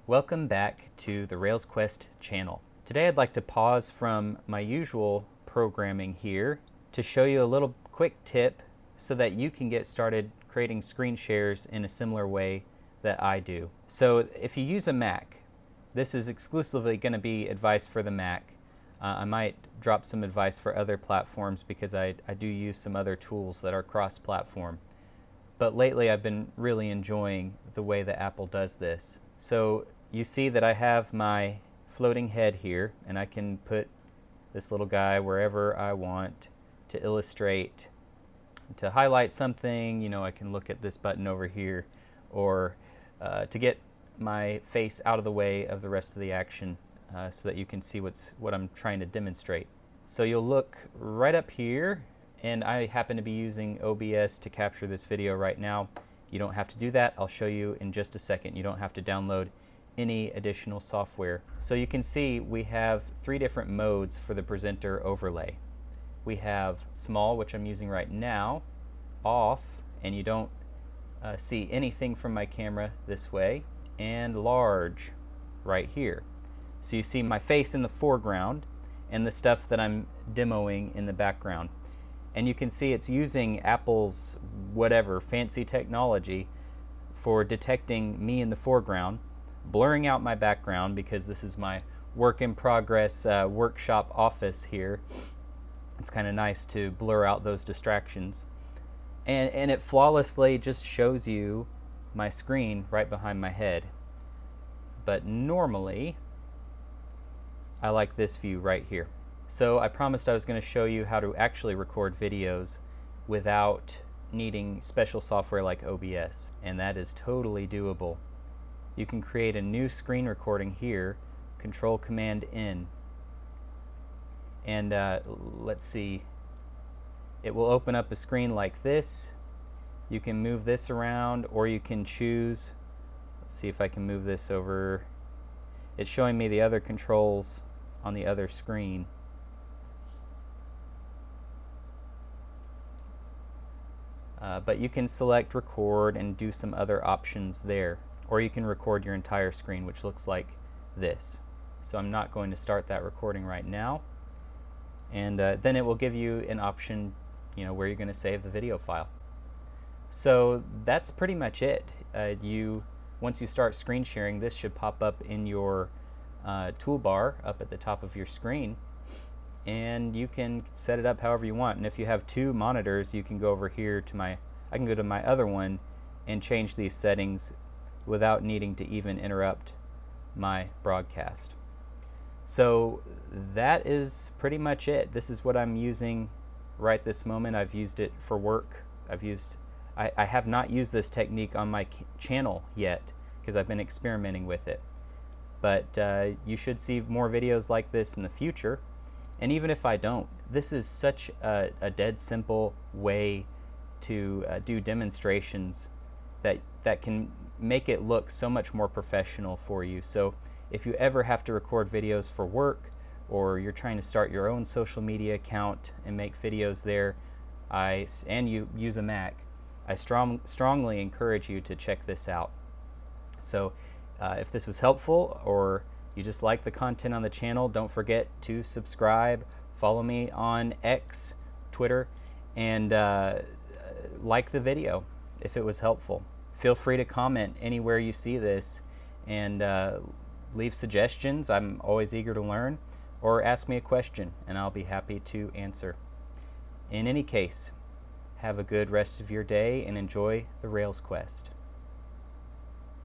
Welcome back to the RailsQuest channel. Today I'd like to pause from my usual programming here to show you a little quick tip so that you can get started creating screen shares in a similar way that I do. So if you use a Mac, this is exclusively going to be advice for the Mac. I might drop some advice for other platforms because I do use some other tools that are cross-platform. But lately I've been really enjoying the way that Apple does this. So you see that I have my floating head here, and I can put this little guy wherever I want to illustrate, to highlight something. You know, I can look at this button over here, or to get my face out of the way of the rest of the action so that you can see what I'm trying to demonstrate. So you'll look right up here, and I happen to be using OBS to capture this video right now. You don't have to do that. I'll show you in just a second. You don't have to download any additional software. So you can see we have three different modes for the presenter overlay. We have small, which I'm using right now, off, and you don't see anything from my camera this way, and large right here. So you see my face in the foreground and the stuff that I'm demoing in the background. And you can see it's using Apple's whatever fancy technology for detecting me in the foreground, blurring out my background because this is my work in progress workshop office here. It's kind of nice to blur out those distractions. And it flawlessly just shows you my screen right behind my head. But normally, I like this view right here. So I promised I was going to show you how to actually record videos without needing special software like OBS, and that is totally doable. You can create a new screen recording here, Control Command N, and let's see, it will open up a screen like this. You can move this around, or you can choose, let's see if I can move this over. It's showing me the other controls on the other screen. But you can select record and do some other options there, or you can record your entire screen, which looks like this. So I'm not going to start that recording right now, and then it will give you an option, you know, where you're going to save the video file. So that's pretty much it. Once you start screen sharing, this should pop up in your toolbar up at the top of your screen, and you can set it up however you want. And if you have two monitors, you can go over here to I can go to my other one and change these settings without needing to even interrupt my broadcast. So that is pretty much it. This is what I'm using right this moment. I've used it for work. I have not used this technique on my channel yet because I've been experimenting with it. But you should see more videos like this in the future. And even if I don't, this is such a dead simple way to do demonstrations that can make it look so much more professional for you. So if you ever have to record videos for work, or you're trying to start your own social media account and make videos there, and you use a Mac, I strongly encourage you to check this out. So if this was helpful, or you just like the content on the channel, don't forget to subscribe, follow me on X, Twitter, and like the video if it was helpful. Feel free to comment anywhere you see this, and leave suggestions. I'm always eager to learn, or ask me a question and I'll be happy to answer. In any case, have a good rest of your day and enjoy the RailsQuest.